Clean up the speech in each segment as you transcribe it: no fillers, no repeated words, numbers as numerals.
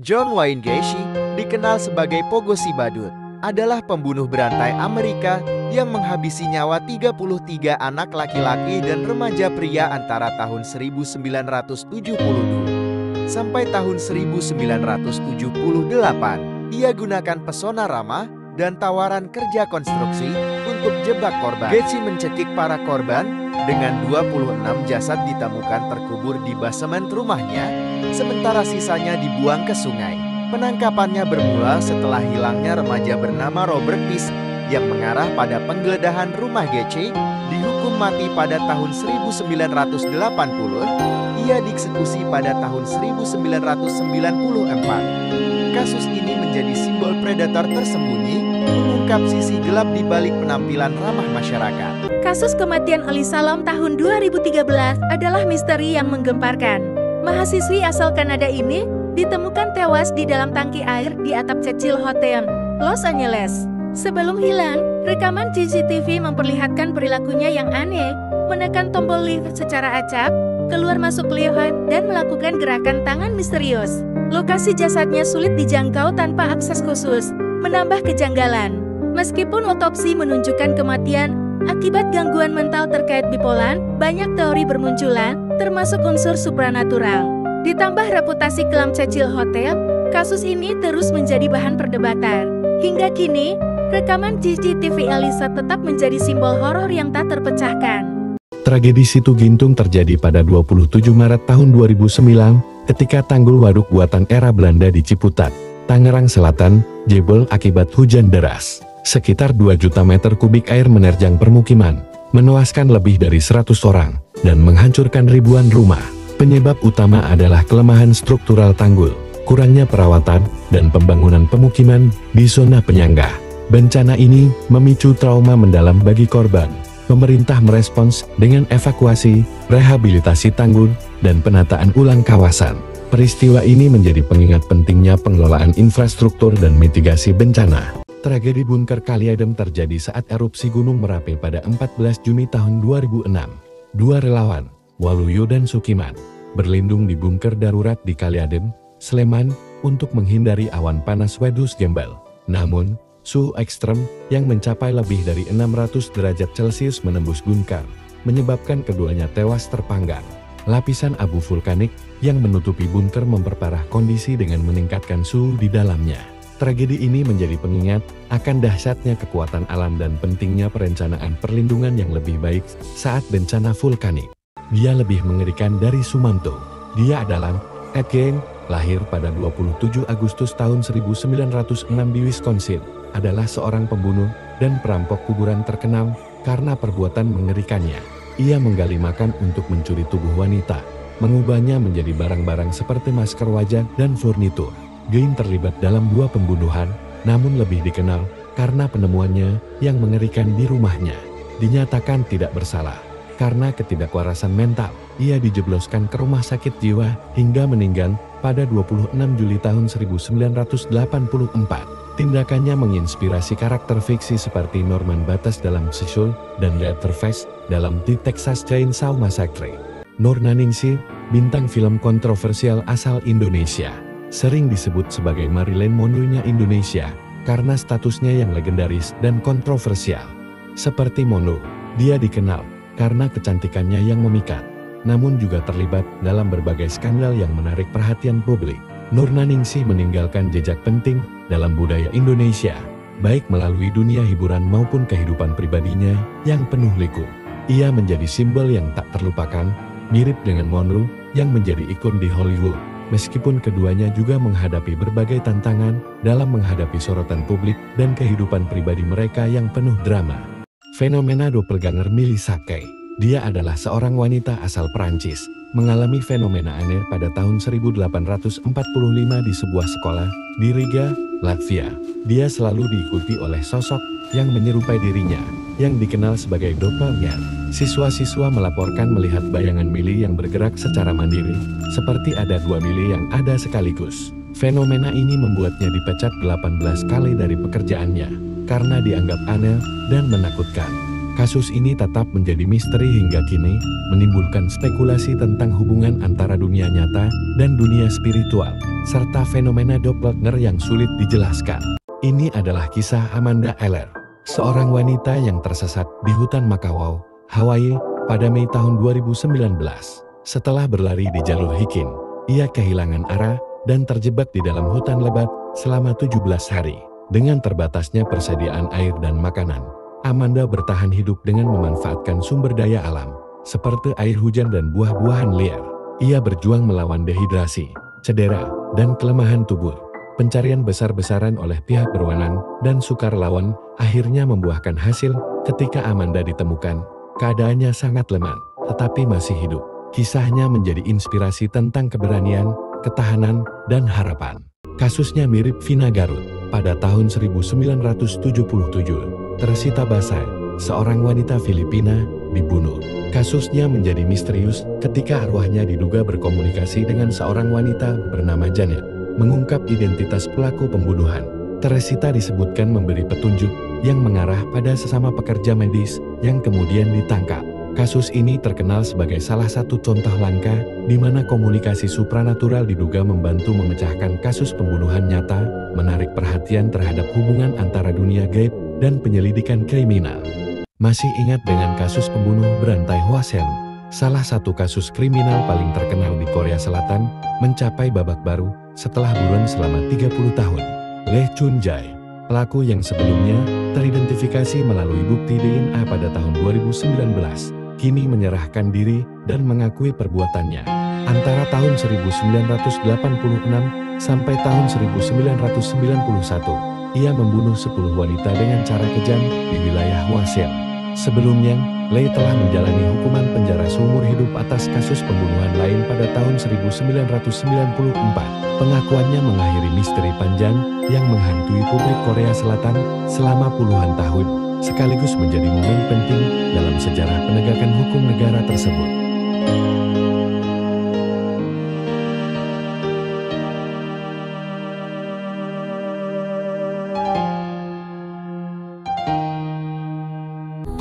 John Wayne Gacy, dikenal sebagai Pogosi Badut, adalah pembunuh berantai Amerika yang menghabisi nyawa 33 anak laki-laki dan remaja pria antara tahun 1972 sampai tahun 1978. Ia gunakan pesona ramah dan tawaran kerja konstruksi untuk jebak korban. Gacy mencekik para korban dengan 26 jasad ditemukan terkubur di basemen rumahnya, sementara sisanya dibuang ke sungai. Penangkapannya bermula setelah hilangnya remaja bernama Robert Peace yang mengarah pada penggeledahan rumah Gacy. Dihukum mati pada tahun 1980, ia dieksekusi pada tahun 1994. Kasus ini menjadi simbol predator tersembunyi, mengungkap sisi gelap di balik penampilan ramah masyarakat. Kasus kematian Ali Salam tahun 2013 adalah misteri yang menggemparkan. Mahasiswi asal Kanada ini ditemukan tewas di dalam tangki air di atap Churchill Hotel, Los Angeles. Sebelum hilang, rekaman CCTV memperlihatkan perilakunya yang aneh, menekan tombol lift secara acak, keluar masuk lift, dan melakukan gerakan tangan misterius. Lokasi jasadnya sulit dijangkau tanpa akses khusus, menambah kejanggalan. Meskipun otopsi menunjukkan kematian akibat gangguan mental terkait bipolar, banyak teori bermunculan, termasuk unsur supranatural. Ditambah reputasi kelam Churchill Hotel, kasus ini terus menjadi bahan perdebatan. Hingga kini, rekaman CCTV Elisa tetap menjadi simbol horor yang tak terpecahkan. Tragedi Situ Gintung terjadi pada 27 Maret tahun 2009, ketika tanggul waduk buatan era Belanda di Ciputat, Tangerang Selatan, jebol akibat hujan deras. Sekitar 2 juta meter kubik air menerjang permukiman, menewaskan lebih dari 100 orang, dan menghancurkan ribuan rumah. Penyebab utama adalah kelemahan struktural tanggul, kurangnya perawatan, dan pembangunan pemukiman di zona penyangga. Bencana ini memicu trauma mendalam bagi korban. Pemerintah merespons dengan evakuasi, rehabilitasi tanggul, dan penataan ulang kawasan. Peristiwa ini menjadi pengingat pentingnya pengelolaan infrastruktur dan mitigasi bencana. Tragedi Bunker Kali Adem terjadi saat erupsi Gunung Merapi pada 14 Juni tahun 2006. Dua relawan, Waluyo dan Sukiman, berlindung di bunker darurat di Kali Adem, Sleman, untuk menghindari awan panas wedus gembel. Namun, suhu ekstrem yang mencapai lebih dari 600 derajat Celcius menembus bunker, menyebabkan keduanya tewas terpanggang. Lapisan abu vulkanik yang menutupi bunker memperparah kondisi dengan meningkatkan suhu di dalamnya. Tragedi ini menjadi pengingat akan dahsyatnya kekuatan alam dan pentingnya perencanaan perlindungan yang lebih baik saat bencana vulkanik. Dia lebih mengerikan dari Sumanto. Dia adalah Ed Gein, lahir pada 27 Agustus tahun 1906 di Wisconsin, adalah seorang pembunuh dan perampok kuburan terkenal karena perbuatan mengerikannya. Ia menggali makam untuk mencuri tubuh wanita, mengubahnya menjadi barang-barang seperti masker wajah dan furnitur. Gein terlibat dalam 2 pembunuhan, namun lebih dikenal karena penemuannya yang mengerikan di rumahnya. Dinyatakan tidak bersalah karena ketidakwarasan mental. Ia dijebloskan ke rumah sakit jiwa hingga meninggal pada 26 Juli tahun 1984. Tindakannya menginspirasi karakter fiksi seperti Norman Bates dalam Seoul dan Leatherface dalam The Texas Chainsaw Massacre. Nur Naningsih, bintang film kontroversial asal Indonesia, sering disebut sebagai Marilyn Monroe-nya Indonesia karena statusnya yang legendaris dan kontroversial. Seperti Monroe, dia dikenal karena kecantikannya yang memikat, namun juga terlibat dalam berbagai skandal yang menarik perhatian publik. Nur Naningsih meninggalkan jejak penting dalam budaya Indonesia, baik melalui dunia hiburan maupun kehidupan pribadinya yang penuh liku. Ia menjadi simbol yang tak terlupakan, mirip dengan Monroe yang menjadi ikon di Hollywood. Meskipun keduanya juga menghadapi berbagai tantangan dalam menghadapi sorotan publik dan kehidupan pribadi mereka yang penuh drama. Fenomena doppelganger Millie Sake. Dia adalah seorang wanita asal Perancis, mengalami fenomena aneh pada tahun 1845 di sebuah sekolah di Riga, Latvia. Dia selalu diikuti oleh sosok yang menyerupai dirinya, yang dikenal sebagai doppelganger. Siswa-siswa melaporkan melihat bayangan Millie yang bergerak secara mandiri, seperti ada 2 Millie yang ada sekaligus. Fenomena ini membuatnya dipecat 18 kali dari pekerjaannya, karena dianggap aneh dan menakutkan. Kasus ini tetap menjadi misteri hingga kini, menimbulkan spekulasi tentang hubungan antara dunia nyata dan dunia spiritual, serta fenomena doppelganger yang sulit dijelaskan. Ini adalah kisah Amanda Eller, seorang wanita yang tersesat di hutan Makawao, Hawaii, pada Mei tahun 2019. Setelah berlari di jalur hiking, ia kehilangan arah dan terjebak di dalam hutan lebat selama 17 hari. Dengan terbatasnya persediaan air dan makanan, Amanda bertahan hidup dengan memanfaatkan sumber daya alam, seperti air hujan dan buah-buahan liar. Ia berjuang melawan dehidrasi, cedera, dan kelemahan tubuh. Pencarian besar-besaran oleh pihak berwenang dan sukarelawan akhirnya membuahkan hasil ketika Amanda ditemukan. Keadaannya sangat lemah, tetapi masih hidup. Kisahnya menjadi inspirasi tentang keberanian, ketahanan, dan harapan. Kasusnya mirip Vina Garut. Pada tahun 1977, Teresita Basay, seorang wanita Filipina, dibunuh. Kasusnya menjadi misterius ketika arwahnya diduga berkomunikasi dengan seorang wanita bernama Janet, mengungkap identitas pelaku pembunuhan. Teresita disebutkan memberi petunjuk yang mengarah pada sesama pekerja medis yang kemudian ditangkap. Kasus ini terkenal sebagai salah satu contoh langka di mana komunikasi supranatural diduga membantu memecahkan kasus pembunuhan nyata, menarik perhatian terhadap hubungan antara dunia gaib dan penyelidikan kriminal. Masih ingat dengan kasus pembunuh berantai Hwaseong? Salah satu kasus kriminal paling terkenal di Korea Selatan mencapai babak baru setelah buron selama 30 tahun. Lee Chun-jae, pelaku yang sebelumnya teridentifikasi melalui bukti DNA pada tahun 2019, kini menyerahkan diri dan mengakui perbuatannya. Antara tahun 1986 sampai tahun 1991, ia membunuh 10 wanita dengan cara kejam di wilayah Hwaseong. Sebelumnya, Lee telah menjalani hukuman penjara seumur hidup atas kasus pembunuhan lain pada tahun 1994. Pengakuannya mengakhiri misteri panjang yang menghantui publik Korea Selatan selama puluhan tahun, sekaligus menjadi momen penting dalam sejarah penegakan hukum negara tersebut.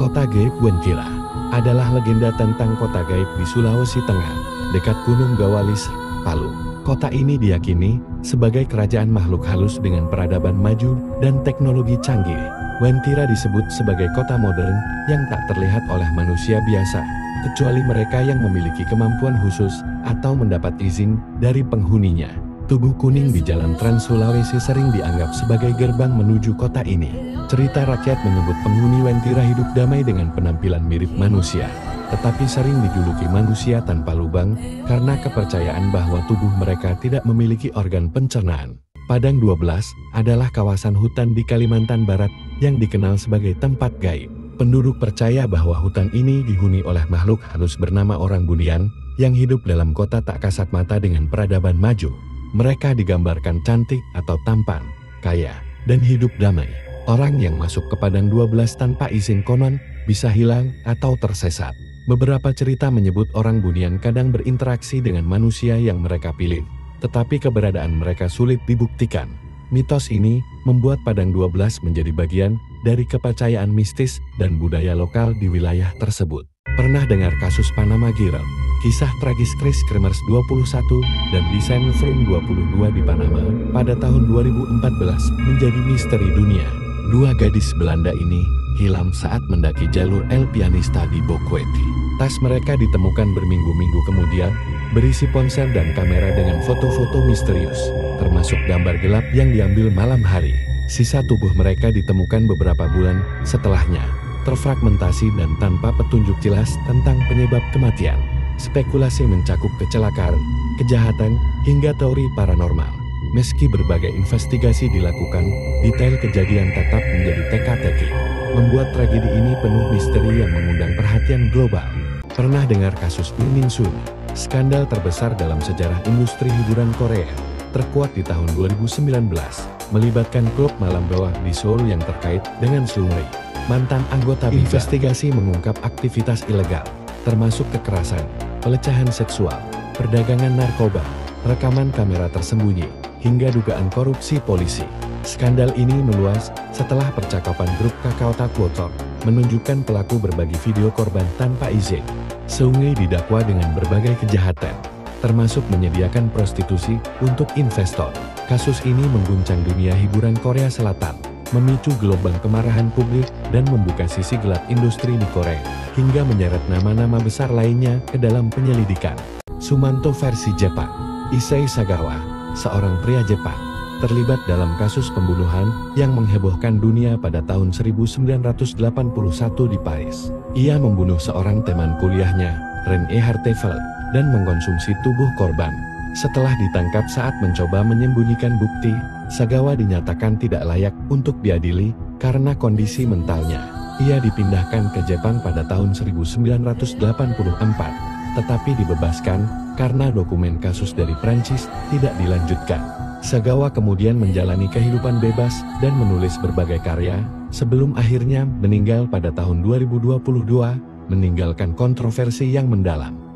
Kota Gaib Wentira adalah legenda tentang kota gaib di Sulawesi Tengah, dekat Gunung Gawalis, Palu. Kota ini diyakini sebagai kerajaan makhluk halus dengan peradaban maju dan teknologi canggih. Wentira disebut sebagai kota modern yang tak terlihat oleh manusia biasa, kecuali mereka yang memiliki kemampuan khusus atau mendapat izin dari penghuninya. Tugu kuning di Jalan Trans Sulawesi sering dianggap sebagai gerbang menuju kota ini. Cerita rakyat menyebut penghuni Wentira hidup damai dengan penampilan mirip manusia, tetapi sering dijuluki manusia tanpa lubang karena kepercayaan bahwa tubuh mereka tidak memiliki organ pencernaan. Padang 12 adalah kawasan hutan di Kalimantan Barat yang dikenal sebagai tempat gaib. Penduduk percaya bahwa hutan ini dihuni oleh makhluk halus bernama orang Budian yang hidup dalam kota tak kasat mata dengan peradaban maju. Mereka digambarkan cantik atau tampan, kaya, dan hidup damai. Orang yang masuk ke Padang 12 tanpa izin konon bisa hilang atau tersesat. Beberapa cerita menyebut orang Budian kadang berinteraksi dengan manusia yang mereka pilih, tetapi keberadaan mereka sulit dibuktikan. Mitos ini membuat Padang 12 menjadi bagian dari kepercayaan mistis dan budaya lokal di wilayah tersebut. Pernah dengar kasus Panama Girl? Kisah tragis Chris Kremers 21 dan desain Froome 22 di Panama pada tahun 2014 menjadi misteri dunia. Dua gadis Belanda ini hilang saat mendaki jalur El Pianista di Boquete. Tas mereka ditemukan berminggu-minggu kemudian, berisi ponsel dan kamera dengan foto-foto misterius, termasuk gambar gelap yang diambil malam hari. Sisa tubuh mereka ditemukan beberapa bulan setelahnya, terfragmentasi dan tanpa petunjuk jelas tentang penyebab kematian. Spekulasi mencakup kecelakaan, kejahatan, hingga teori paranormal. Meski berbagai investigasi dilakukan, detail kejadian tetap menjadi teka-teki, membuat tragedi ini penuh misteri yang mengundang perhatian global. Pernah dengar kasus Lee Min-soon? Skandal terbesar dalam sejarah industri hiburan Korea, terkuat di tahun 2019, melibatkan klub malam bawah di Seoul yang terkait dengan Seungri, mantan anggota BIFA. Investigasi mengungkap aktivitas ilegal, termasuk kekerasan, pelecehan seksual, perdagangan narkoba, rekaman kamera tersembunyi, hingga dugaan korupsi polisi. Skandal ini meluas setelah percakapan grup Kakao Talk menunjukkan pelaku berbagi video korban tanpa izin. Seungri didakwa dengan berbagai kejahatan, termasuk menyediakan prostitusi untuk investor. Kasus ini mengguncang dunia hiburan Korea Selatan, memicu gelombang kemarahan publik dan membuka sisi gelap industri di Korea, hingga menyeret nama-nama besar lainnya ke dalam penyelidikan. Sumanto versi Jepang. Issei Sagawa, seorang pria Jepang, terlibat dalam kasus pembunuhan yang menghebohkan dunia pada tahun 1981 di Paris. Ia membunuh seorang teman kuliahnya, Rene Hartevelt, dan mengkonsumsi tubuh korban. Setelah ditangkap saat mencoba menyembunyikan bukti, Sagawa dinyatakan tidak layak untuk diadili karena kondisi mentalnya. Ia dipindahkan ke Jepang pada tahun 1984, tetapi dibebaskan karena dokumen kasus dari Prancis tidak dilanjutkan. Sagawa kemudian menjalani kehidupan bebas dan menulis berbagai karya, sebelum akhirnya meninggal pada tahun 2022, meninggalkan kontroversi yang mendalam.